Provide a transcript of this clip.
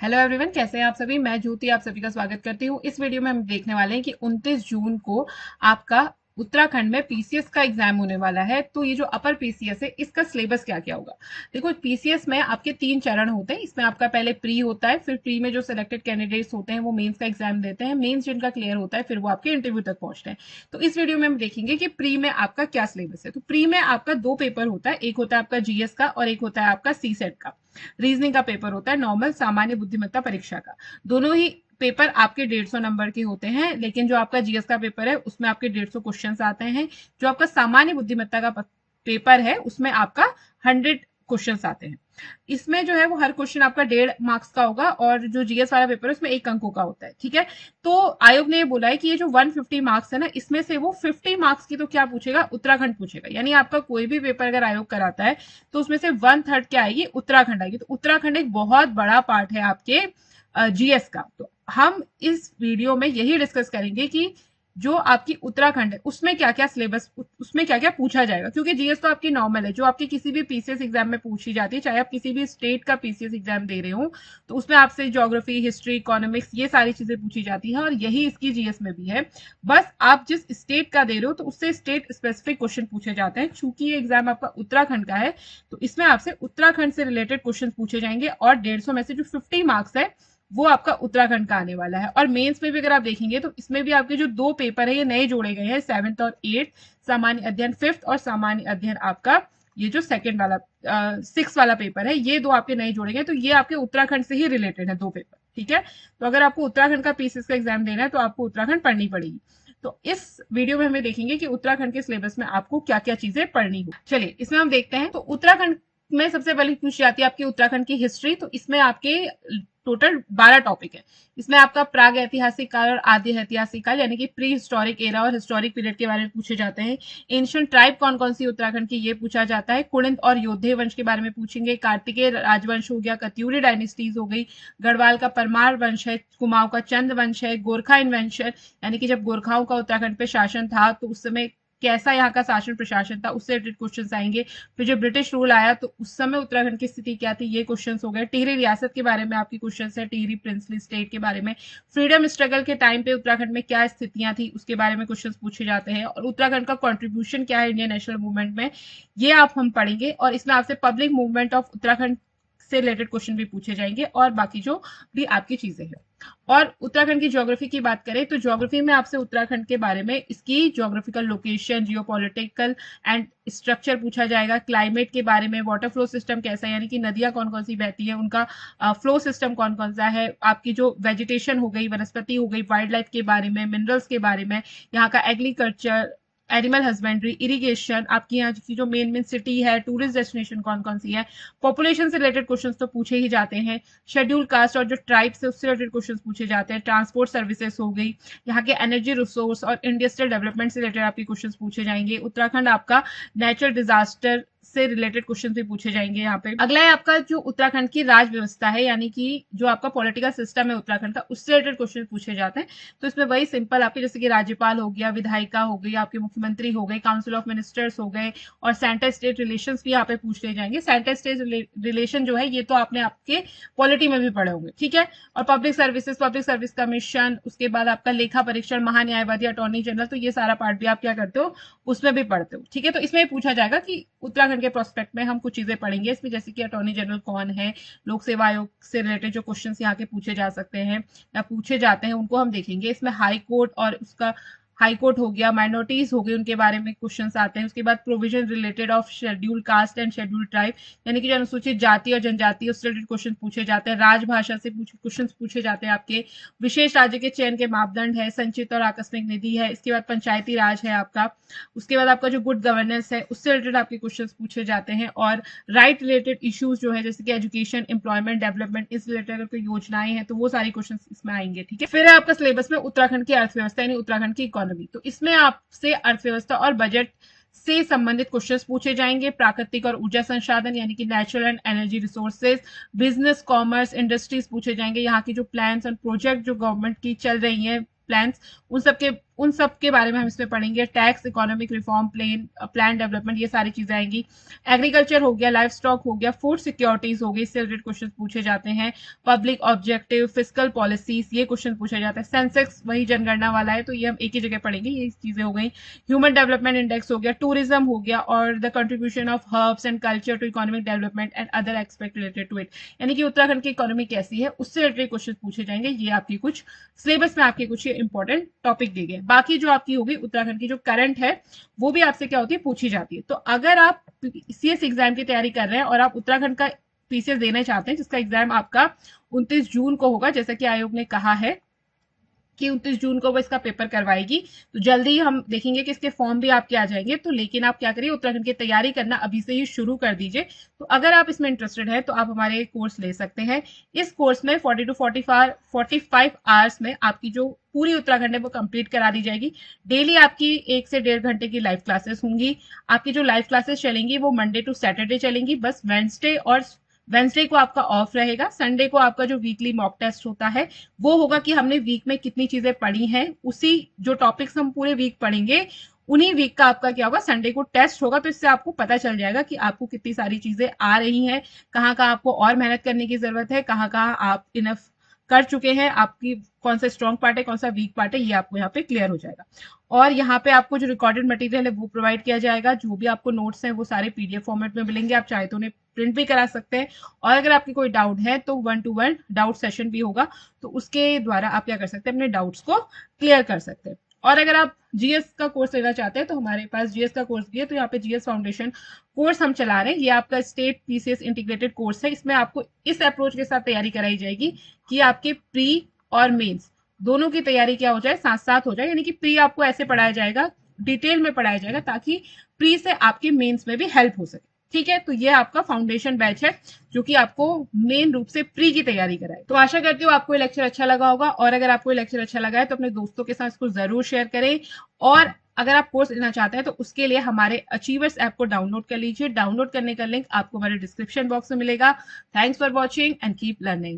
Hello everyone, कैसे हैं आप सभी। मैं ज्योति आप सभी का स्वागत करती हूँ। इस वीडियो में हम देखने वाले हैं कि 29 जून को आपका उत्तराखंड में पीसीएस का एग्जाम होने वाला है। तो ये जो अपर पीसीएस है, इसका सिलेबस क्या क्या होगा। देखो, पीसीएस में आपके 3 चरण होते हैं। इसमें आपका पहले प्री होता है, फिर प्री में जो सिलेक्टेड कैंडिडेट्स होते हैं वो मेंस का एग्जाम देते हैं। मेंस जिनका क्लियर होता है फिर वो आपके इंटरव्यू तक पहुंचते हैं। तो इस वीडियो में हम देखेंगे कि प्री में आपका क्या सिलेबस है। तो प्री में आपका 2 पेपर होता है, एक होता है आपका जीएस का और एक होता है आपका सी सेट का। रीजनिंग का पेपर होता है, नॉर्मल सामान्य बुद्धिमत्ता परीक्षा का। दोनों ही पेपर आपके 150 नंबर के होते हैं, लेकिन जो आपका जीएस का पेपर है उसमें आपके 150 क्वेश्चंस आते हैं। जो आपका सामान्य बुद्धिमत्ता का पेपर है उसमें आपका 100 क्वेश्चंस आते हैं। इसमें जो है वो हर क्वेश्चन आपका 1.5 मार्क्स का होगा, और जो जीएस वाला पेपर है उसमें 1 अंकों का होता है। ठीक है। तो आयोग ने ये बोला है कि ये जो 150 मार्क्स है ना, इसमें से वो 50 मार्क्स की तो क्या पूछेगा, उत्तराखंड पूछेगा। यानी आपका कोई भी पेपर अगर आयोग कराता है तो उसमें से 1/3 क्या आएगी, उत्तराखंड आएगी। तो उत्तराखंड एक बहुत बड़ा पार्ट है आपके जीएस का। तो हम इस वीडियो में यही डिस्कस करेंगे कि जो आपकी उत्तराखंड है उसमें क्या क्या सिलेबस, उसमें क्या क्या पूछा जाएगा। क्योंकि जीएस तो आपकी नॉर्मल है, जो आपकी किसी भी पीसीएस एग्जाम में पूछी जाती है, चाहे आप किसी भी स्टेट का पीसीएस एग्जाम दे रहे हो, तो उसमें आपसे ज्योग्राफी, हिस्ट्री, इकोनॉमिक्स, ये सारी चीजें पूछी जाती है, और यही इसकी जीएस में भी है। बस आप जिस स्टेट का दे रहे हो तो उससे स्टेट स्पेसिफिक क्वेश्चन पूछे जाते हैं। चूंकि ये एग्जाम आपका उत्तराखंड का है तो इसमें आपसे उत्तराखंड से रिलेटेड क्वेश्चन पूछे जाएंगे, और 150 में से जो 50 मार्क्स है वो आपका उत्तराखंड का आने वाला है। और मेंस में भी अगर आप देखेंगे तो इसमें भी आपके जो 2 पेपर है ये नए जोड़े गए हैं, 7th और 8th, सामान्य अध्ययन 5th और सामान्य अध्ययन आपका ये जो सेकंड वाला 6 वाला पेपर है, ये 2 आपके नए जोड़े गए। तो ये आपके उत्तराखंड से ही रिलेटेड है 2 पेपर। ठीक है। तो अगर आपको उत्तराखंड का पीसीएस का एग्जाम देना है तो आपको उत्तराखंड पढ़नी पड़ेगी। तो इस वीडियो में हमें देखेंगे कि उत्तराखंड के सिलेबस में आपको क्या क्या चीजें पढ़नी हो। चलिए इसमें हम देखते हैं। तो उत्तराखंड में सबसे पहले पूछी जाती है आपकी उत्तराखंड की हिस्ट्री। तो इसमें आपके टोटल 12 टॉपिक है। इसमें आपका प्राग ऐतिहासिक काल और आदि ऐतिहासिक काल यानी कि प्री हिस्टोरिक एरा और हिस्टोरिक पीरियड के बारे में पूछे जाते हैं। एंशिएंट ट्राइब कौन कौन सी उत्तराखंड की, ये पूछा जाता है। कुड़िंत और योद्धे वंश के बारे में पूछेंगे। कार्तिकेय राजवंश हो गया, कत्यूरी डायनेस्टीज हो गई, गढ़वाल का परमार वंश है, कुमाऊं का चंद वंश है, गोरखा इन्वेंशन यानी कि जब गोरखाओं का उत्तराखंड पे शासन था तो उस समय कैसा यहाँ का शासन प्रशासन था, उससे रिलेटेड क्वेश्चन आएंगे। फिर जब ब्रिटिश रूल आया तो उस समय उत्तराखंड की स्थिति क्या थी, ये क्वेश्चन हो गए। टिहरी रियासत के बारे में आपकी क्वेश्चन है, टिहरी प्रिंसली स्टेट के बारे में। फ्रीडम स्ट्रगल के टाइम पे उत्तराखंड में क्या स्थितियां थी उसके बारे में क्वेश्चन पूछे जाते हैं। और उत्तराखंड का कॉन्ट्रीब्यूशन क्या है इंडियन नेशनल मूवमेंट में, ये आप हम पढ़ेंगे। और इसमें आपसे पब्लिक मूवमेंट ऑफ उत्तराखंड से रिलेटेड क्वेश्चन भी पूछे जाएंगे, और बाकी जो भी आपकी चीजें हैं। और उत्तराखंड की ज्योग्राफी की बात करें तो ज्योग्राफी में आपसे उत्तराखंड के बारे में, इसकी geographical location, geopolitical and structure पूछा जाएगा। क्लाइमेट के बारे में, वाटर फ्लो सिस्टम कैसा है यानी कि नदियां कौन कौन सी बहती है, उनका फ्लो सिस्टम कौन कौन सा है। आपकी जो वेजिटेशन हो गई, वनस्पति हो गई, वाइल्ड लाइफ के बारे में, मिनरल्स के बारे में, यहाँ का एग्रीकल्चर, एनिमल हस्बेंड्री, इरिगेशन, आपकी यहाँ की जो मेन मेन सिटी है, टूरिस्ट डेस्टिनेशन कौन कौन सी है। पॉपुलेशन से रिलेटेड क्वेश्चंस तो पूछे ही जाते हैं। शेड्यूल कास्ट और जो ट्राइब्स है उससे रिलेटेड क्वेश्चंस पूछे जाते हैं। ट्रांसपोर्ट सर्विसेज हो गई, यहाँ के एनर्जी रिसोर्स और इंडस्ट्रियल डेवलपमेंट से रिलेटेड आपके क्वेश्चंस पूछे जाएंगे। उत्तराखंड आपका नेचुरल डिजास्टर से रिलेटेड क्वेश्चन भी पूछे जाएंगे यहाँ पे। अगला है आपका जो उत्तराखंड की राज व्यवस्था है, यानी कि जो आपका पॉलिटिकल सिस्टम है उत्तराखंड का, उससे रिलेटेड क्वेश्चन पूछे जाते हैं। तो इसमें वही सिंपल आपके जैसे कि राज्यपाल हो गया, विधायिका हो गई, आपके मुख्यमंत्री हो गए, काउंसिल ऑफ मिनिस्टर्स हो गए, और सेंटर स्टेट रिलेशन भी यहाँ पे पूछ ले जाएंगे। सेंटर स्टेट रिलेशन जो है ये तो आपने आपके पॉलिटी में भी पढ़े होंगे। ठीक है। और public services, public service commission, उसके बाद आपका लेखा परीक्षण, महान्यायवादी, अटॉर्नी जनरल, तो ये सारा पार्ट भी आप क्या करते हो, उसमें भी पढ़ते हो। ठीक है। तो इसमें पूछा जाएगा कि उत्तराखंड के प्रोस्पेक्ट में हम कुछ चीजें पढ़ेंगे इसमें, जैसे कि अटॉर्नी जनरल कौन है, लोक सेवा आयोग से रिलेटेड जो क्वेश्चंस यहाँ के पूछे जा सकते हैं या पूछे जाते हैं उनको हम देखेंगे। इसमें हाई कोर्ट और उसका हाई कोर्ट हो गया, माइनॉरिटीज हो गई, उनके बारे में क्वेश्चंस आते हैं। उसके बाद provision related of schedule caste and schedule tribe यानी कि जो अनुसूचित जाति और जनजाति, उससे रिलेटेड क्वेश्चन पूछे जाते हैं। राजभाषा से क्वेश्चन पूछे जाते हैं आपके। विशेष राज्य के चयन के मापदंड है, संचित और आकस्मिक निधि है। इसके बाद पंचायती राज है आपका। उसके बाद आपका जो गुड गवर्नेंस है उससे रिलेटेड आपके क्वेश्चन पूछे जाते हैं। और राइट रिलेटेड इश्यूज जो है जैसे कि एजुकेशन, एम्प्लॉयमेंट, डेवलपमेंट, इस रिलेटेड अगर कोई योजनाएं हैं तो वो सारी क्वेश्चन इसमें आएंगे। ठीक है। फिर है आपका सिलेबस में उत्तराखंड की अर्थव्यवस्था यानी उत्तराखंड की इकोनॉमी। तो इसमें आपसे अर्थव्यवस्था और बजट से संबंधित क्वेश्चंस पूछे जाएंगे। प्राकृतिक और ऊर्जा संसाधन यानी कि natural and energy resources, business, commerce, industries पूछे जाएंगे। यहाँ की जो प्लान्स एंड प्रोजेक्ट जो गवर्नमेंट की चल रही है, प्लान्स, उन सबके उन सब के बारे में हम इसमें पढ़ेंगे। Tax, economic reform, plan development, ये सारी चीजें आएंगी। एग्रीकल्चर हो गया, लाइफ स्टॉक हो गया, फूड सिक्योरिटीज हो गई, इससे रिलेटेड क्वेश्चन पूछे जाते हैं। पब्लिक ऑब्जेक्टिव, फिजिकल पॉलिसीज, ये क्वेश्चन पूछे जाते हैं। सेंसेक्स वही जनगणना वाला है, तो ये हम एक ही जगह पढ़ेंगे, ये चीजें हो गई। ह्यूमन डेवलपमेंट इंडेक्स हो गया, टूरिज्म हो गया, और the contribution of herbs and culture to economic development and other aspect related to it, यानी कि उत्तराखंड की इकोनॉमी कैसी है उससे रिलेटेड क्वेश्चन पूछे जाएंगे। ये आपकी कुछ सिलेबस में आपके कुछ इंपॉर्टेंट टॉपिक दिए गए। बाकी जो आपकी होगी उत्तराखंड की जो करंट है वो भी आपसे क्या होती है, पूछी जाती है। तो अगर आप सीएस एग्जाम की तैयारी कर रहे हैं और आप उत्तराखंड का पीसीएस देना चाहते हैं, जिसका एग्जाम आपका 29 जून को होगा, जैसा कि आयोग ने कहा है कि 29 जून को वो इसका पेपर करवाएगी, तो जल्दी ही हम देखेंगे कि इसके फॉर्म भी आपके आ जाएंगे। तो लेकिन आप क्या करिए, उत्तराखंड की तैयारी करना अभी से ही शुरू कर दीजिए। तो अगर आप इसमें इंटरेस्टेड है तो आप हमारे कोर्स ले सकते हैं। इस कोर्स में 40 to 45 आवर्स में आपकी जो पूरी उत्तराखंड है वो कंप्लीट करा दी जाएगी। डेली आपकी 1 से 1.5 घंटे की लाइव क्लासेस होंगी। आपकी जो लाइव क्लासेस चलेंगी वो मंडे टू सैटरडे चलेंगी, बस वेंसडे को आपका ऑफ रहेगा। संडे को आपका जो वीकली मॉक टेस्ट होता है वो होगा कि हमने वीक में कितनी चीजें पढ़ी हैं, उसी जो टॉपिक्स हम पूरे वीक पढ़ेंगे उन्हीं वीक का आपका क्या होगा, संडे को टेस्ट होगा। तो इससे आपको पता चल जाएगा कि आपको कितनी सारी चीजें आ रही हैं, कहाँ कहाँ आपको और मेहनत करने की जरूरत है, कहाँ कहाँ आप इनफ कर चुके हैं, आपकी कौन सा स्ट्रॉन्ग पार्ट है, कौन सा वीक पार्ट है, ये आपको यहाँ पे क्लियर हो जाएगा। और यहाँ पे आपको जो रिकॉर्डेड मटेरियल है वो प्रोवाइड किया जाएगा। जो भी आपको नोट्स हैं वो सारे पीडीएफ फॉर्मेट में मिलेंगे, आप चाहे तो उन्हें प्रिंट भी करा सकते हैं। और अगर आपकी कोई डाउट है तो 1-to-1 डाउट सेशन भी होगा, तो उसके द्वारा आप क्या कर सकते हैं, अपने डाउट्स को क्लियर कर सकते हैं। और अगर आप जीएस का कोर्स लेना चाहते हैं तो हमारे पास जीएस का कोर्स भी है। तो यहाँ पे जीएस फाउंडेशन कोर्स हम चला रहे हैं, ये आपका स्टेट पीसीएस इंटीग्रेटेड कोर्स है। इसमें आपको इस अप्रोच के साथ तैयारी कराई जाएगी कि आपके प्री और मेंस दोनों की तैयारी क्या हो जाए, साथ साथ हो जाए। यानी कि प्री आपको ऐसे पढ़ाया जाएगा, डिटेल में पढ़ाया जाएगा, ताकि प्री से आपके मेंस में भी हेल्प हो सके। ठीक है, तो ये आपका फाउंडेशन बैच है जो कि आपको मेन रूप से प्री की तैयारी कराए। तो आशा करती हूँ आपको ये लेक्चर अच्छा लगा होगा, और अगर आपको ये लेक्चर अच्छा लगा है तो अपने दोस्तों के साथ इसको जरूर शेयर करें। और अगर आप कोर्स लेना चाहते हैं तो उसके लिए हमारे अचीवर्स ऐप को डाउनलोड कर लीजिए। डाउनलोड करने का लिंक आपको हमारे डिस्क्रिप्शन बॉक्स में मिलेगा। Thanks for watching and keep learning.